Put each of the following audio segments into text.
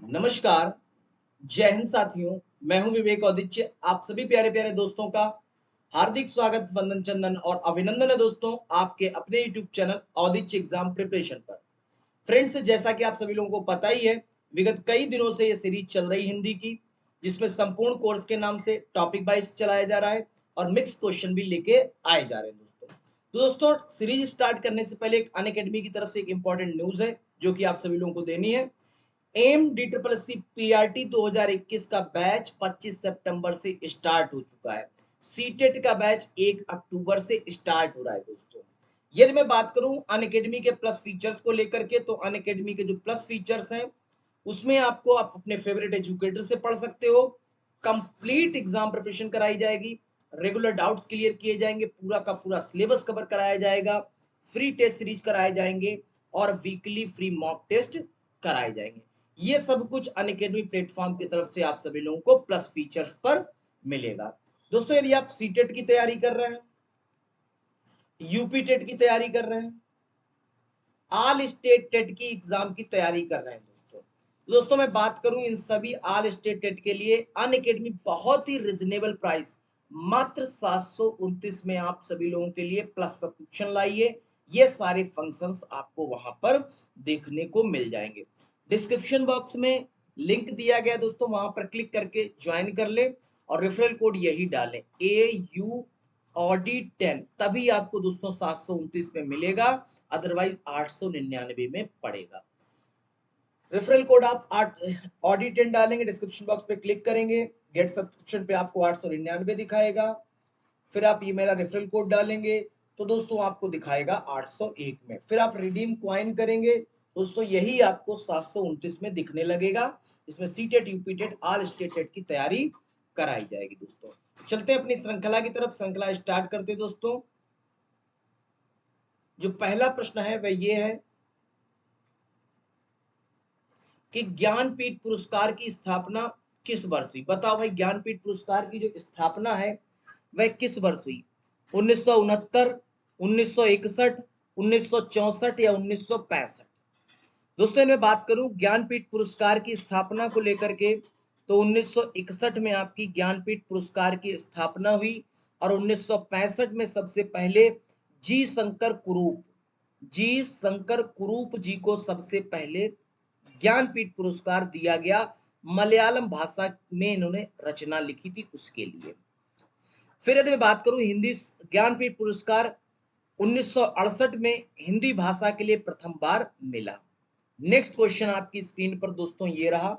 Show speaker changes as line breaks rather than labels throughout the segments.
नमस्कार, जय हिंद साथियों। मैं हूं विवेक औदिच्य। आप सभी प्यारे प्यारे दोस्तों का हार्दिक स्वागत, वंदन, चंदन और अभिनंदन है दोस्तों आपके अपने YouTube channel Audichya exam preparation पर। फ्रेंड्स, जैसा कि आप सभी लोगों को पता ही है, विगत कई दिनों से ये सीरीज चल रही हिंदी की, जिसमें संपूर्ण कोर्स के नाम से टॉपिक वाइज चलाया जा रहा है और मिक्स क्वेश्चन भी लेके आए जा रहे हैं दोस्तों। तो दोस्तों, सीरीज स्टार्ट करने से पहले एक अनअकैडमी की तरफ से एक इंपॉर्टेंट न्यूज है जो कि आप सभी लोगों को देनी है। एम DSSC PRT 2021 का बैच 25 सितंबर से स्टार्ट हो चुका है। सीटेट का बैच 1 अक्टूबर से स्टार्ट हो रहा है दोस्तों। यदि मैं बात करूं अनअकैडमी के प्लस फीचर्स को लेकर के, तो अनअकैडमी के जो प्लस फीचर्स हैं उसमें आपको आप अपने फेवरेट एजुकेटर से पढ़ सकते हो। कंप्लीट एग्जाम प्रिपरेशन कराई जाएगी, रेगुलर डाउट्स क्लियर किए जाएंगे, पूरा का पूरा सिलेबस कवर कराया जाएगा, फ्री टेस्ट सीरीज कराए जाएंगे और वीकली फ्री मॉक टेस्ट कराए जाएंगे। ये सब कुछ अनअकैडमी प्लेटफॉर्म की तरफ से आप सभी लोगों को प्लस फीचर्स पर मिलेगा। दोस्तों, यदि आप सीटेट की तैयारी कर रहे हैं, यूपी टेट की तैयारी कर रहे हैं, ऑल स्टेट टेट की एग्जाम की तैयारी कर रहे हैं दोस्तों मैं बात करूं इन सभी ऑल स्टेट टेट के लिए अनअकैडमी बहुत ही रिजनेबल प्राइस, मात्र 729 में आप सभी लोगों के लिए प्लस सब्सक्रिप्शन लाइए। ये सारे फंक्शंस आपको वहां पर देखने को मिल जाएंगे। डिस्क्रिप्शन बॉक्स में लिंक दिया गया दोस्तों, वहां पर क्लिक करके ज्वाइन कर ले और रेफरल कोड यही डालें AU ऑडिट 10, तभी आपको दोस्तों 729 में मिलेगा, अदरवाइज 899 में पड़ेगा। रेफरल कोड आप ऑडिट 10 डालेंगे, डिस्क्रिप्शन बॉक्स पे क्लिक करेंगे, गेट सब्सक्रिप्शन पे आपको 899 दिखाएगा। फिर आप ये मेरा रेफरल कोड डालेंगे तो दोस्तों आपको दिखाएगा 801 में। फिर आप रिडीम क्वाइन करेंगे दोस्तों, यही आपको 729 में दिखने लगेगा। इसमें CTET UPTET all state TET की तैयारी कराई जाएगी दोस्तों। चलते हैं अपनी श्रृंखला की तरफ, श्रृंखला स्टार्ट करते हैं दोस्तों। जो पहला प्रश्न है वह ये है कि ज्ञानपीठ पुरस्कार की स्थापना किस वर्ष हुई। बताओ भाई, ज्ञानपीठ पुरस्कार की जो स्थापना है वह किस वर्ष हुई? 1969, 1961, 1964 या 1965? दोस्तों, मैं बात करूं ज्ञानपीठ पुरस्कार की स्थापना को लेकर के, तो 1961 में आपकी ज्ञानपीठ पुरस्कार की स्थापना हुई और 1965 में सबसे पहले जी शंकर कुरूप जी को सबसे पहले ज्ञानपीठ पुरस्कार दिया गया। मलयालम भाषा में इन्होंने रचना लिखी थी उसके लिए। फिर यदि मैं बात करूं हिंदी ज्ञानपीठ पुरस्कार 1968 में हिंदी भाषा के लिए प्रथम बार मिला। नेक्स्ट क्वेश्चन आपकी स्क्रीन पर दोस्तों ये रहा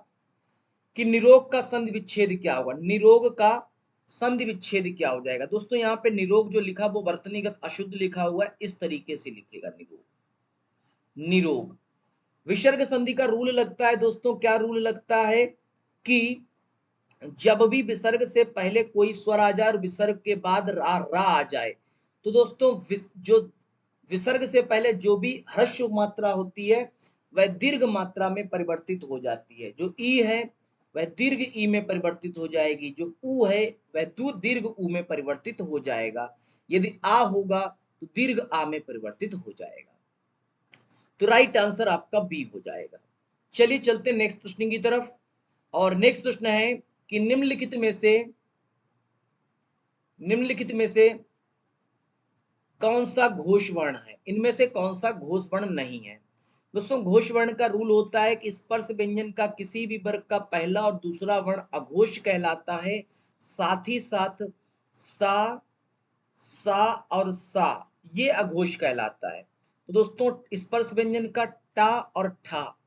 कि निरोग का संधि विच्छेद क्या होगा। निरोग का संधि विच्छेद क्या हो जाएगा? दोस्तों, यहाँ पे निरोग जो लिखा वो वर्तनीगत अशुद्ध लिखा हुआ है, इस तरीके से लिखेगा निरोग। विसर्ग संधि का रूल लगता है दोस्तों, क्या रूल लगता है कि जब भी विसर्ग से पहले कोई स्वर आ जाए और विसर्ग के बाद रा आ जाए, तो दोस्तों जो विसर्ग से पहले जो भी ह्रस्व मात्रा होती है वह दीर्घ मात्रा में परिवर्तित हो जाती है। जो ई है वह दीर्घ ई में परिवर्तित हो जाएगी, जो ऊ है वह दीर्घ ऊ में परिवर्तित हो जाएगा। यदि आ होगा तो दीर्घ आ में परिवर्तित हो जाएगा। तो राइट आंसर आपका बी हो जाएगा। चलिए चलते नेक्स्ट प्रश्न की तरफ। और नेक्स्ट प्रश्न है कि निम्नलिखित में से कौन सा घोष वर्ण है? इनमें से कौन सा घोष वर्ण नहीं है? दोस्तों, घोष वर्ण का रूल होता है कि स्पर्श व्यंजन का किसी भी वर्ग का पहला और दूसरा वर्ण अघोष कहलाता है। साथ ही साथ सा, सा और सा ये अघोष कहलाता है। तो दोस्तों, स्पर्श व्यंजन का टा और ठा,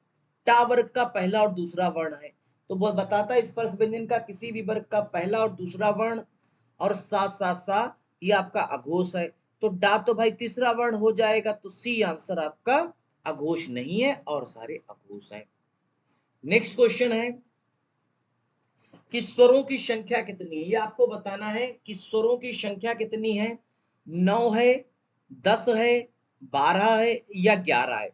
टा वर्ग का पहला और दूसरा वर्ण है, तो वो बताता है स्पर्श व्यंजन का किसी भी वर्ग का पहला और दूसरा वर्ण। और सा सा सा ये आपका अघोष है, तो डा तो भाई तीसरा वर्ण हो जाएगा, तो सी आंसर आपका अघोष नहीं है और सारे अघोष हैं। नेक्स्ट क्वेश्चन है कि स्वरों की संख्या कितनी है? ये आपको बताना है कि स्वरों की संख्या कितनी है। 9 है, 10 है, 12 है या 11 है?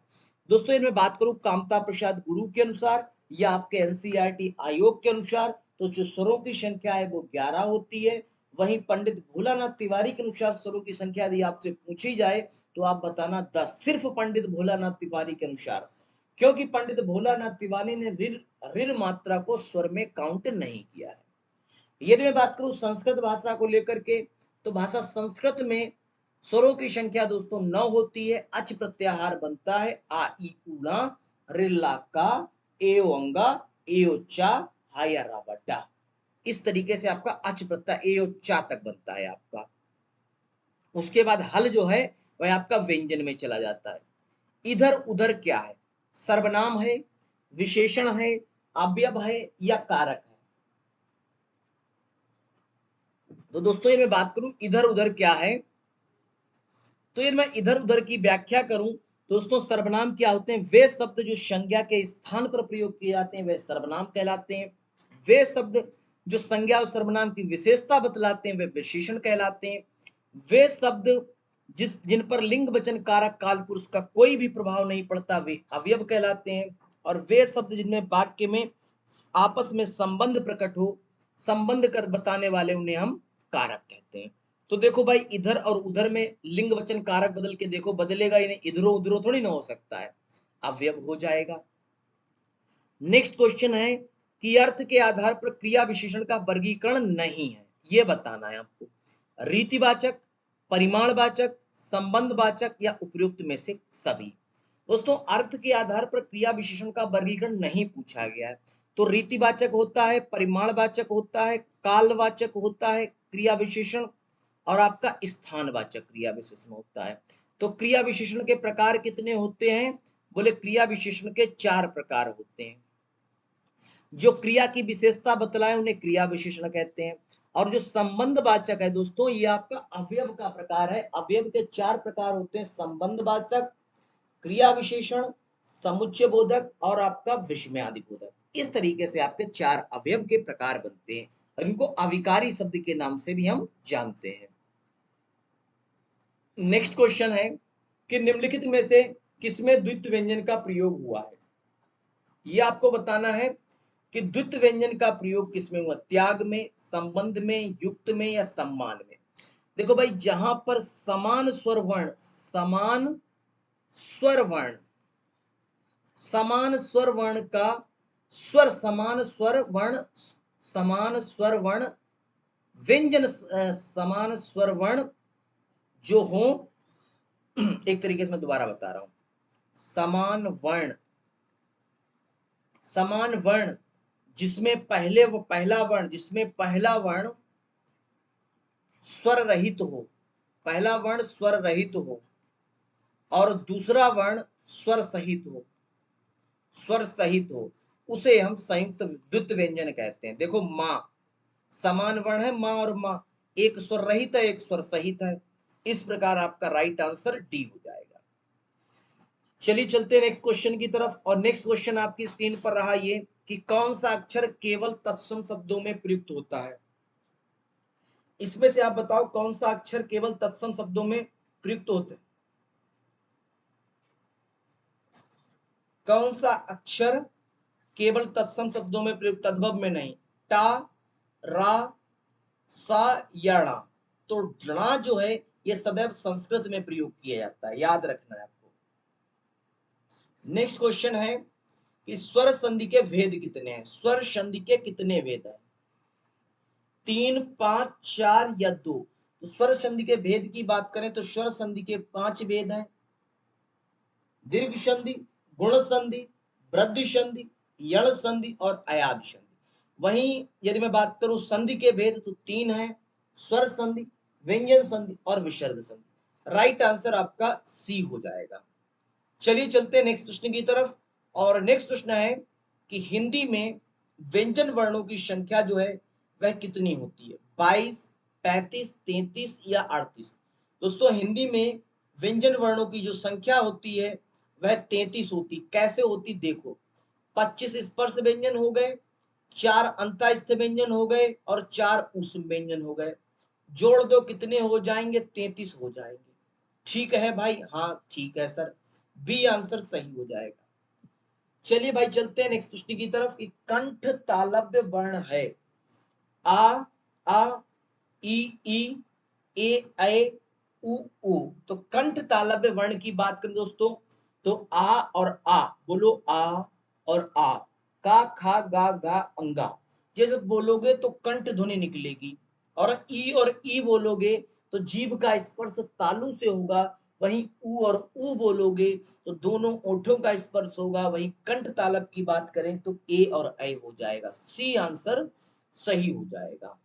दोस्तों, इनमें बात करूं कामता प्रसाद गुरु के अनुसार या आपके एनसीईआरटी आयोग के अनुसार, तो जो स्वरों की संख्या है वो 11 होती है। वहीं पंडित भोलानाथ तिवारी के अनुसार स्वरों की संख्या यदि आपसे पूछी जाए तो आप बताना 10, सिर्फ पंडित भोलानाथ तिवारी के अनुसार। क्योंकि पंडित भोलानाथ तिवारी ने ऋर ऋर मात्रा को स्वर में काउंट नहीं किया है। यदि मैं बात करूं संस्कृत भाषा को लेकर के, तो भाषा संस्कृत में स्वरों की संख्या दोस्तों 9 होती है। अच प्रत्याहार बनता है आ ई उड़ा रिल्ला का ए ओंगा ए चा हा या रा बड्डा। इस तरीके से आपका अच प्रत्यय ए चा तक बनता है आपका। उसके बाद हल जो है वह आपका व्यंजन में चला जाता है। इधर उधर क्या है? सर्वनाम है, विशेषण है, अवयव है या कारक है? तो दोस्तों ये मैं बात करूं इधर उधर क्या है, तो ये मैं इधर उधर की व्याख्या करूं दोस्तों, सर्वनाम क्या होते हैं? वे शब्द जो संज्ञा के स्थान पर प्रयोग किए जाते हैं वे सर्वनाम कहलाते हैं। वे शब्द जो संज्ञा और सर्वनाम की विशेषता बतलाते हैं वे विशेषण कहलाते हैं। वे शब्द जिन पर लिंग वचन कारक काल पुरुष का कोई भी प्रभाव नहीं पड़ता वे अवयव कहलाते हैं। और वे शब्द जिनमें वाक्य में आपस में संबंध प्रकट हो, संबंध कर बताने वाले, उन्हें हम कारक कहते हैं। तो देखो भाई इधर और उधर में लिंग वचन कारक बदल के देखो, बदलेगा ही नहीं, इधरों उधरों थोड़ी ना हो सकता है, अवयव हो जाएगा। नेक्स्ट क्वेश्चन है कि अर्थ के आधार पर क्रिया विशेषण का वर्गीकरण नहीं है, यह बताना है आपको। रीतिवाचक, परिमाणवाचक, संबंधवाचक या उपयुक्त में से सभी। दोस्तों अर्थ के आधार पर क्रिया विशेषण का वर्गीकरण नहीं पूछा गया है। तो रीतिवाचक होता है, परिमाणवाचक होता है, कालवाचक होता है क्रिया विशेषण, और आपका स्थानवाचक क्रिया विशेषण होता है। तो क्रिया विशेषण के प्रकार कितने होते हैं? बोले क्रिया विशेषण के 4 प्रकार होते हैं। जो क्रिया की विशेषता बतलाए उन्हें क्रिया विशेषण कहते हैं। और जो संबंधवाचक है दोस्तों ये आपका अवयव का प्रकार है। अवयव के 4 प्रकार होते हैं, संबंधवाचक, क्रिया विशेषण, समुच्चय बोधक और आपका विस्मयादि बोधक। इस तरीके से आपके 4 अवयव के प्रकार बनते हैं और इनको अविकारी शब्द के नाम से भी हम जानते हैं। नेक्स्ट क्वेश्चन है कि निम्नलिखित में से किसमें द्वित्व व्यंजन का प्रयोग हुआ है? यह आपको बताना है कि द्वित्व व्यंजन का प्रयोग किसमें हुआ? त्याग में, संबंध में, युक्त में या सम्मान में? देखो भाई जहां पर समान स्वर वर्ण, स्वर वर्ण समान स्वर वर्ण का स्वर समान स्वर वर्ण समान स्वर वर्ण व्यंजन समान स्वर वर्ण जो हो एक तरीके से मैं दोबारा बता रहा हूं, समान वर्ण जिसमें पहला वर्ण स्वर रहित हो, पहला वर्ण स्वर रहित हो और दूसरा वर्ण स्वर सहित हो, उसे हम संयुक्त द्वित्व व्यंजन कहते हैं। देखो मां समान वर्ण है, मां और मां, एक स्वर रहित है एक स्वर सहित है। इस प्रकार आपका राइट आंसर डी हो जाएगा। चलिए चलते हैं नेक्स्ट क्वेश्चन की तरफ। और नेक्स्ट क्वेश्चन आपकी स्क्रीन पर रहा ये कि कौन सा अक्षर केवल तत्सम शब्दों में प्रयुक्त होता है? इसमें से आप बताओ कौन सा अक्षर केवल तत्सम शब्दों में प्रयुक्त होता है? कौन सा अक्षर केवल तत्सम शब्दों में प्रयुक्त, तद्भव में नहीं? टा, रा, सा या णा। तो णा जो है ये सदैव संस्कृत में प्रयोग किया जाता है, याद रखना है आपको। नेक्स्ट क्वेश्चन है कि स्वर संधि के भेद कितने हैं? स्वर संधि के कितने भेद हैं? 3, 5, 4 या 2? तो स्वर संधि के भेद की बात करें तो स्वर संधि के 5 भेद हैं। दीर्घ संधि, गुण संधि, वृद्धि संधि, यण संधि और अयाद संधि। वहीं यदि मैं बात करूं संधि के भेद तो 3 है, स्वर संधि, व्यंजन संधि और विसर्ग संधि। राइट आंसर आपका सी हो जाएगा। चलिए चलते हैं नेक्स्ट प्रश्न की तरफ। और नेक्स्ट प्रश्न है कि हिंदी में व्यंजन वर्णों की संख्या जो है वह कितनी होती है? 22, 35, 33 या 38? दोस्तों हिंदी में व्यंजन वर्णों की जो संख्या होती है वह 33 होती। कैसे होती देखो, 25 स्पर्श व्यंजन हो गए, 4 अंतःस्थ व्यंजन हो गए और 4 ऊष्म व्यंजन हो गए। जोड़ दो कितने हो जाएंगे? 33 हो जाएंगे। ठीक है भाई, हाँ ठीक है सर, बी आंसर सही हो जाएगा। चलिए भाई चलते हैं नेक्स्ट प्रश्न की तरफ कि कंठ तालव्य वर्ण है आ, आ, ई, ए, ऐ, उ। तो कंठ तालव्य वर्ण की बात करें दोस्तों तो आ और आ बोलो, आ और आ, का खा गा गा अंगा, ये जब बोलोगे तो कंठ ध्वनि निकलेगी। और ई बोलोगे तो जीभ का स्पर्श तालु से होगा। वहीं ऊ और ऊ बोलोगे तो दोनों ओठों का स्पर्श होगा। वहीं कंठ तालब की बात करें तो ए और ऐ हो जाएगा। सी आंसर सही हो जाएगा।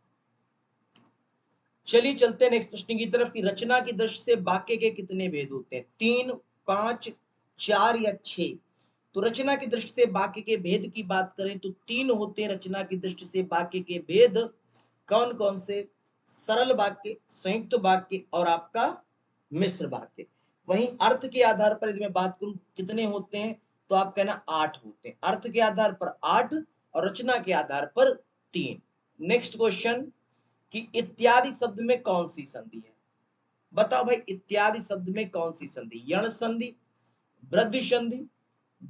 चलिए चलते हैं नेक्स्ट प्रश्न की तरफ कि रचना की दृष्टि से वाक्य के कितने भेद होते हैं, 3, 5, 4 या 6। तो रचना की दृष्टि से वाक्य के भेद की बात करें तो 3 होते हैं रचना की दृष्टि से वाक्य के भेद। कौन कौन से? सरल वाक्य, संयुक्त वाक्य और आपका मिश्र वाक्य। वहीं अर्थ के आधार पर यदि मैं बात करूं कितने होते हैं, तो आप कहना 8 होते हैं। अर्थ के आधार पर 8 और रचना के आधार पर 3। नेक्स्ट क्वेश्चन कि इत्यादि शब्द में कौन सी संधि है? बताओ भाई, इत्यादि शब्द में कौन सी संधि? यण संधि, वृद्धि संधि,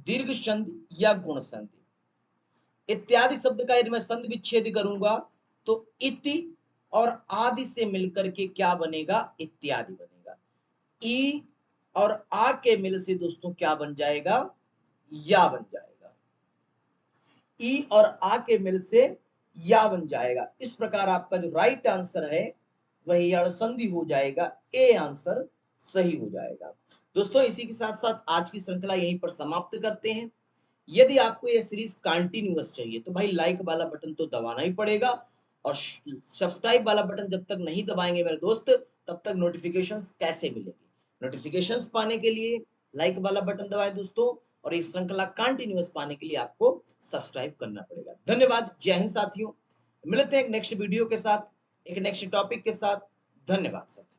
दीर्घ संधि या गुण संधि? इत्यादि शब्द का यदि मैं संधि विच्छेद करूंगा तो इति और आदि से मिलकर के क्या बनेगा? इत्यादि बनेगा। ई और आ के मिल से दोस्तों क्या बन जाएगा? या बन जाएगा। ई और आ के मिल से या बन जाएगा। इस प्रकार आपका जो राइट आंसर है वही यण संधि हो जाएगा। ए आंसर सही हो जाएगा। दोस्तों इसी के साथ साथ आज की श्रृंखला यहीं पर समाप्त करते हैं। यदि आपको यह सीरीज कंटिन्यूअस चाहिए तो भाई लाइक वाला बटन तो दबाना ही पड़ेगा, और सब्सक्राइब वाला बटन जब तक नहीं दबाएंगे मेरे दोस्त तब तक नोटिफिकेशंस कैसे मिलेगी? नोटिफिकेशंस पाने के लिए लाइक वाला बटन दबाएं दोस्तों, और इस श्रृंखला कंटिन्यूअस पाने के लिए आपको सब्सक्राइब करना पड़ेगा। धन्यवाद, जय हिंद साथियों। मिलते हैं एक नेक्स्ट वीडियो के साथ, एक नेक्स्ट टॉपिक के साथ। धन्यवाद साथियों।